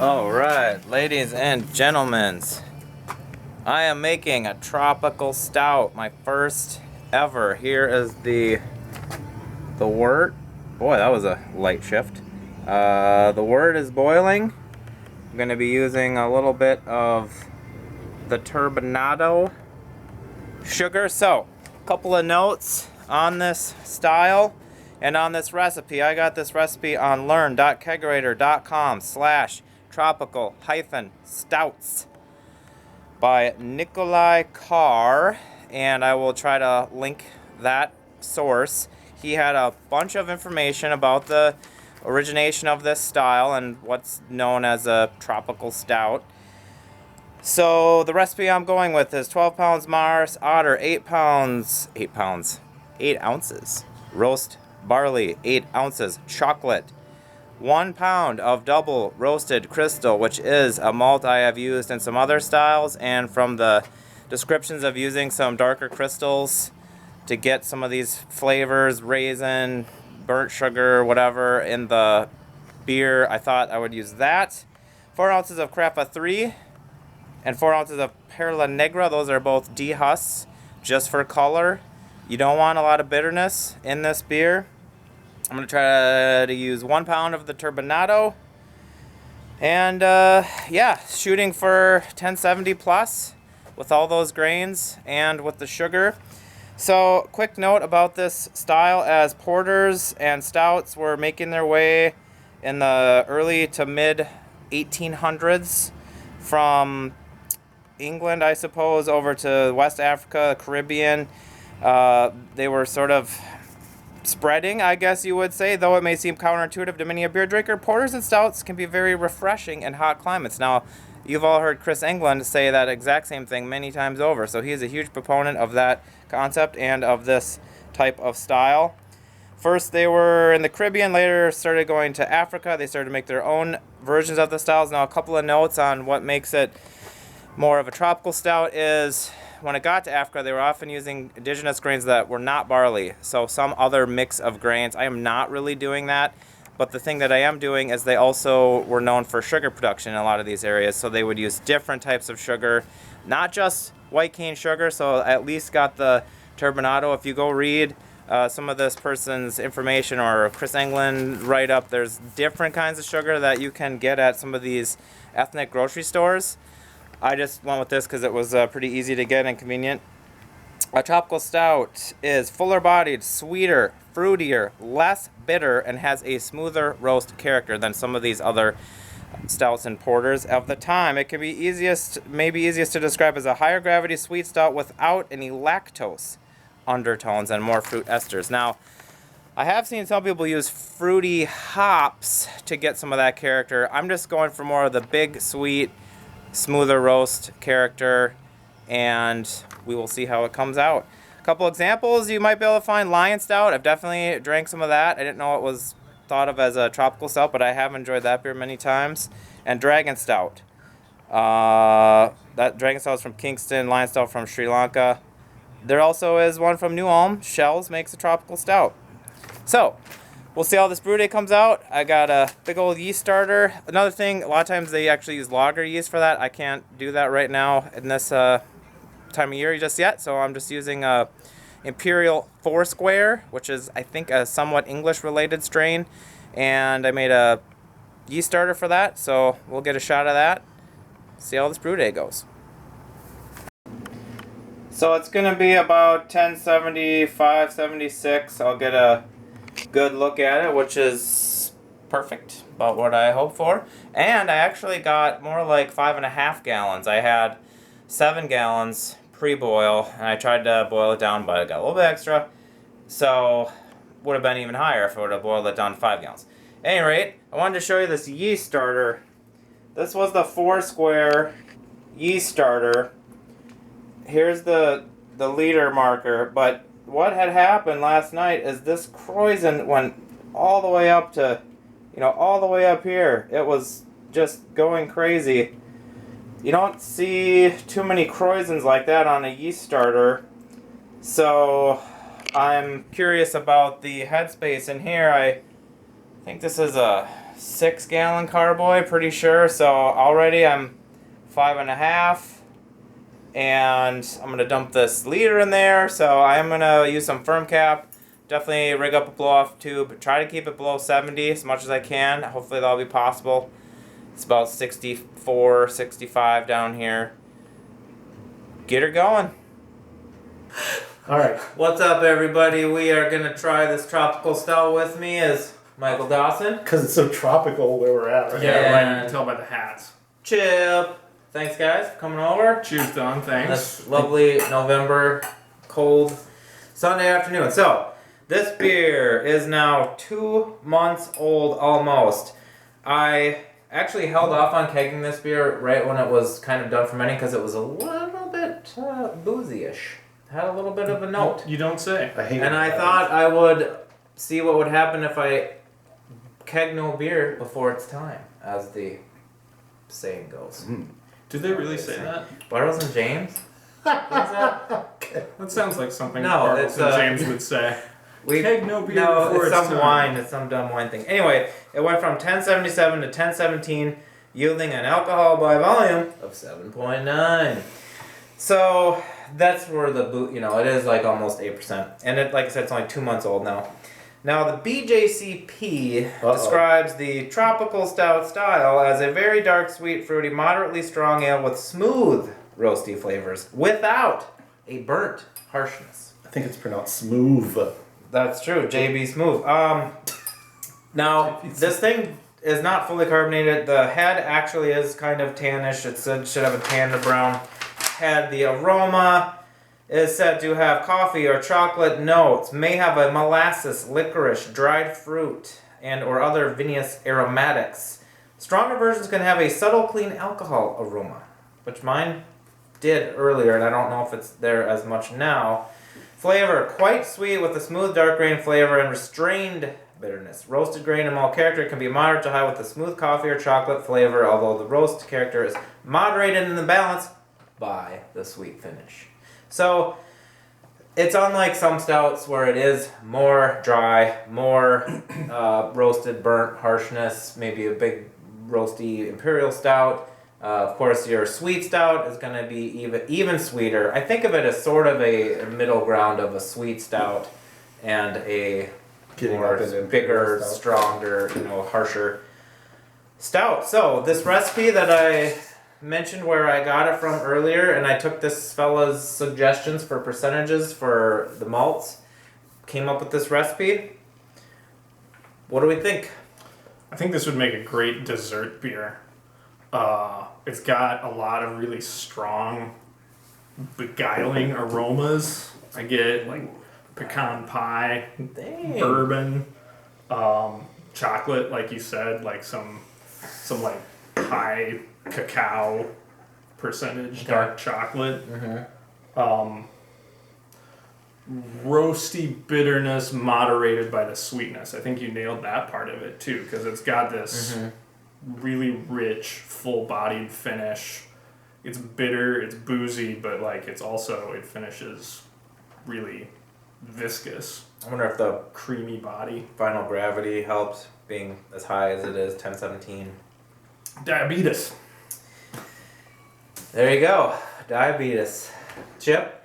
Alright, ladies and gentlemen, I am making a Tropical Stout, my first ever. Here is the wort. Boy, that was a light shift. The wort is boiling. I'm going to be using a little bit of the turbinado sugar. So, a couple of notes on this style and on this recipe. I got this recipe on learn.kegerator.com/tropical-stouts by Nikolai Carr, and I will try to link that source. He had a bunch of information about the origination of this style and what's known as a tropical stout. So the recipe I'm going with is 12 pounds Mars Otter, 8 ounces roast barley, 8 ounces chocolate, 1 pound of double roasted crystal, which is a malt I have used in some other styles, and from the descriptions of using some darker crystals to get some of these flavors, raisin, burnt sugar, whatever, in the beer, I thought I would use that. 4 ounces of Crapa 3 and 4 ounces of Perla Negra. Those are both dehusks, just for color. You don't want a lot of bitterness in this beer. I'm going to try to use 1 pound of the turbinado. And yeah, shooting for 1070 plus with all those grains and with the sugar. So, quick note about this style, as porters and stouts were making their way in the early to mid 1800s from England, I suppose, over to West Africa, Caribbean. They were sort of spreading, I guess you would say, though it may seem counterintuitive to many a beer drinker. Porters and stouts can be very refreshing in hot climates. Now, you've all heard Chris England say that exact same thing many times over, so he's a huge proponent of that concept and of this type of style. First, they were in the Caribbean, later started going to Africa. They started to make their own versions of the styles. Now, a couple of notes on what makes it more of a tropical stout is, when it got to Africa, they were often using indigenous grains that were not barley, so some other mix of grains. I am not really doing that, but the thing that I am doing is they also were known for sugar production in a lot of these areas, so they would use different types of sugar, not just white cane sugar. So I at least got the turbinado. If you go read some of this person's information or Chris England write-up, there's different kinds of sugar that you can get at some of these ethnic grocery stores. I just went with this because it was pretty easy to get and convenient. A tropical stout is fuller bodied, sweeter, fruitier, less bitter, and has a smoother roast character than some of these other stouts and porters of the time. It can be maybe easiest to describe as a higher gravity sweet stout without any lactose undertones and more fruit esters. Now, I have seen some people use fruity hops to get some of that character. I'm just going for more of the big, sweet, smoother roast character, and we will see how it comes out. A couple examples you might be able to find: Lion Stout. I've definitely drank some of that. I didn't know it was thought of as a tropical stout, but I have enjoyed that beer many times. And Dragon Stout. That Dragon Stout is from Kingston, Lion Stout from Sri Lanka. There also is one from New Ulm. Shells makes a tropical stout. So, we'll see how this brew day comes out. I got a big old yeast starter. Another thing, a lot of times they actually use lager yeast for that. I can't do that right now in this time of year just yet, so I'm just using Imperial Foursquare, which is, I think, a somewhat English-related strain, and I made a yeast starter for that, so we'll get a shot of that. See how this brew day goes. So it's going to be about 1075, 76. I'll get a good look at it, which is perfect, about what I hoped for. And I actually got more like 5.5 gallons. I had 7 gallons pre-boil, and I tried to boil it down, but I got a little bit extra, so would have been even higher if I would have boiled it down to 5 gallons. At any rate, I wanted to show you this yeast starter. This was the Foursquare yeast starter. Here's the liter marker, but what had happened last night is this Kreuzen went all the way up to, all the way up here. It was just going crazy. You don't see too many Kreuzens like that on a yeast starter, so I'm curious about the headspace in here. I think this is a 6-gallon carboy, pretty sure. So already I'm 5.5, and I'm gonna dump this liter in there. So I'm gonna use some firm cap. Definitely rig up a blow off tube. Try to keep it below 70 as much as I can. Hopefully that'll be possible. It's about 64, 65 down here. Get her going. All right. What's up, everybody? We are gonna try this tropical stout. With me is Michael Dawson. Because it's so tropical where we're at right Yeah, now. right. You can tell by the hats. Chip. Thanks, guys, for coming over. Cheers, Don. Thanks. This lovely November cold Sunday afternoon. So, this beer is now 2 months old almost. I actually held off on kegging this beer right when it was kind of done fermenting because it was a little bit boozy-ish. Had a little bit of a note. You don't say. I hate And it. I thought I would see what would happen if I keg no beer before it's time, as the saying goes. Did they really say that? Bartles and James? What's that? Okay. That sounds like something No, Bartles it's, and James would say. Keg no beer no, before it's it's some time. wine. It's some dumb wine thing. Anyway, it went from 1077 to 1017, yielding an alcohol by volume of 7.9. So that's where the boot, it is like almost 8%. And it, like I said, it's only 2 months old now. Now, the BJCP describes the Tropical Stout style as a very dark, sweet, fruity, moderately strong ale with smooth, roasty flavors without a burnt harshness. I think it's pronounced smooth. That's true, JB Smooth. Now, this thing is not fully carbonated. The head actually is kind of tannish. It should have a tan to brown head. The aroma is said to have coffee or chocolate notes. May have a molasses, licorice, dried fruit, and or other vinous aromatics. Stronger versions can have a subtle, clean alcohol aroma, which mine did earlier, and I don't know if it's there as much now. Flavor, quite sweet with a smooth dark grain flavor and restrained bitterness. Roasted grain and malt character can be moderate to high with a smooth coffee or chocolate flavor, although the roast character is moderated in the balance by the sweet finish. So, it's unlike some stouts where it is more dry, more roasted, burnt harshness, maybe a big roasty Imperial Stout. Of course, your Sweet Stout is going to be even sweeter. I think of it as sort of a middle ground of a Sweet Stout and a more bigger, stronger, harsher stout. So, this recipe that I mentioned where I got it from earlier, and I took this fella's suggestions for percentages for the malts, came up with this recipe. What do we think? I think this would make a great dessert beer. It's got a lot of really strong, beguiling aromas. I get like pecan pie, Dang. bourbon, chocolate, like you said, like some like high cacao percentage dark chocolate. Roasty bitterness moderated by the sweetness. I think you nailed that part of it too, because it's got this really rich, full-bodied finish. It's bitter, it's boozy, but like it finishes really viscous. I wonder if the Creamy body. final gravity helps being as high as it is, 1017. Diabetes. There you go. Diabetes. Chip,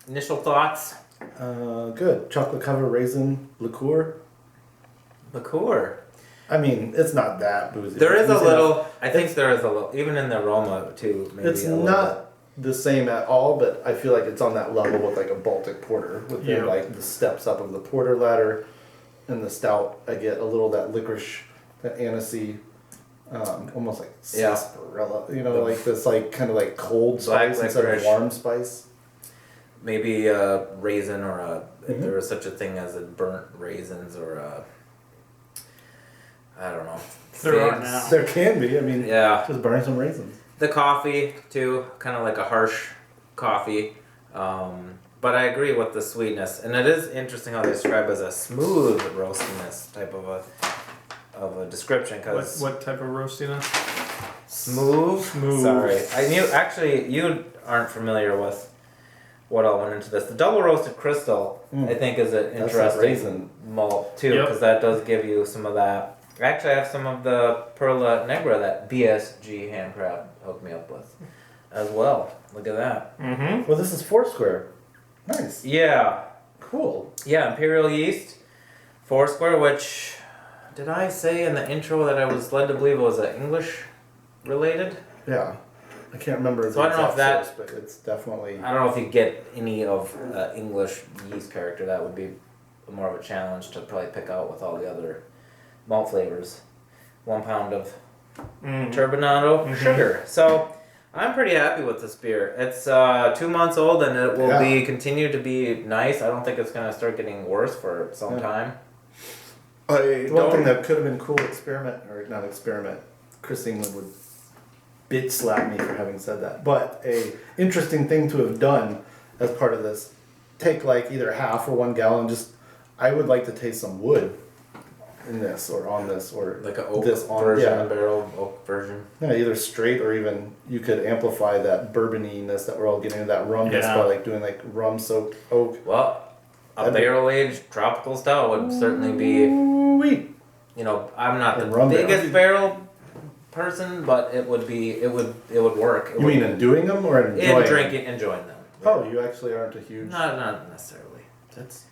initial thoughts? Good. Chocolate covered raisin liqueur. Liqueur. I mean, it's not that boozy. There is a Boozy little, enough. I think there is a little, even in the aroma too, maybe It's a little not the same at all, but I feel like it's on that level with like a Baltic porter. With the, Yeah. like the steps up of the porter ladder. And the stout, I get a little that licorice, that anisey, almost like Yeah. sarsaparilla. Like this like kind of like cold Black spice instead of licorice. warm spice. maybe a raisin or if there was such a thing as a burnt raisins or a, I don't know. There are figs. now. There can be. I mean, Yeah. just burn some raisins. The coffee too, kind of like a harsh coffee. But I agree with the sweetness, and it is interesting how they describe it as a smooth roastiness type of a description. Because What type of roastiness? smooth. Smooth. Sorry, I knew actually you aren't familiar with what all went into this. The double roasted crystal, I think, is an That's interesting that raisin. malt too, Yep. because that does give you some of that Actually, I have some of the Perla Negra that BSG Handcraft hooked me up with as well. Look at that. Mm-hmm. Well, this is Foursquare. Nice. Yeah. Cool. Yeah, Imperial Yeast. Foursquare, which... Did I say in the intro that I was led to believe it was English related? Yeah. I can't remember the So I don't know if exact that- source, but it's definitely... I don't know if you get any of English yeast character. That would be more of a challenge to probably pick out with all the other malt flavors. 1 pound of turbinado sugar. So I'm pretty happy with this beer. It's 2 months old and it will be continue to be nice. I don't think it's gonna start getting worse for some time. One thing that could have been cool not experiment, Chris England would bitch slap me for having said that. But a interesting thing to have done as part of this, take like either half or 1 gallon, I would like to taste some wood in this or on this or Like an oak this on version, barrel oak version. Yeah, either straight or even you could amplify that bourboniness that we're all getting, that rum just by like doing like rum soaked oak. Well, a barrel aged tropical stout would certainly be. Wheat. You know, I'm not the rum biggest barrel person, but it would work. You mean in doing them or in enjoying them? enjoying them. Oh, you actually aren't a huge... Not necessarily. That's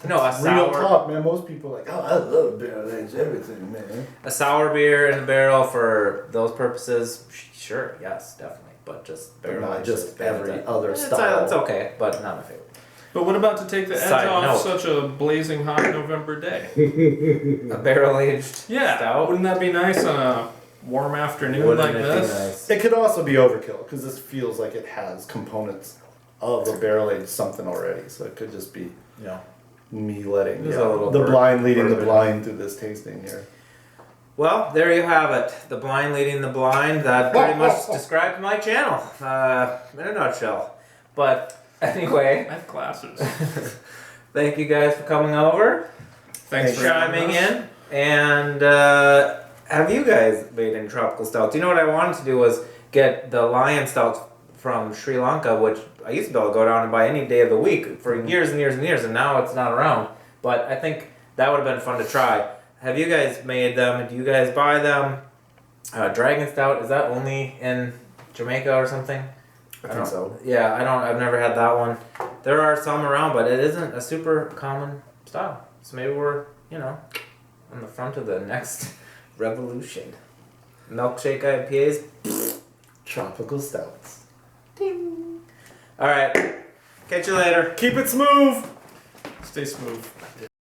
No, a real sour talk, man. Most people are like, oh, I love barrel-aged everything, man. a sour beer in a barrel for those purposes. Sure, yes, definitely, but just But barrel not aged just is every fantastic. other It's, style. it's okay, but not my favorite. But what about to take the edge Side off note. such a blazing hot November day? A barrel aged Yeah, stout. wouldn't that be nice on a warm afternoon Wouldn't like it be this? nice? It could also be overkill because this feels like it has components of a barrel-aged something already. So it could just be Yeah. me letting There's a little the blind leading the bourbon. blind through this tasting here. Well, there you have it. The blind leading the blind. That pretty much describes my channel in a nutshell. But anyway, I have glasses. thank you guys for coming over, Thanks for chiming having us. in, and have you guys made any tropical stouts? You know what I wanted to do was get the lion stouts from Sri Lanka, which I used to be able to go down and buy any day of the week for years and years and years, and now it's not around. But I think that would have been fun to try. Have you guys made them? Do you guys buy them? Dragon Stout, is that only in Jamaica or something? I think so. Yeah, I've never had that one. There are some around, but it isn't a super common style. So maybe we're, on the front of the next revolution. Milkshake IPAs. Tropical stouts. Ding. All right. Catch you later. Keep it smooth. Stay smooth.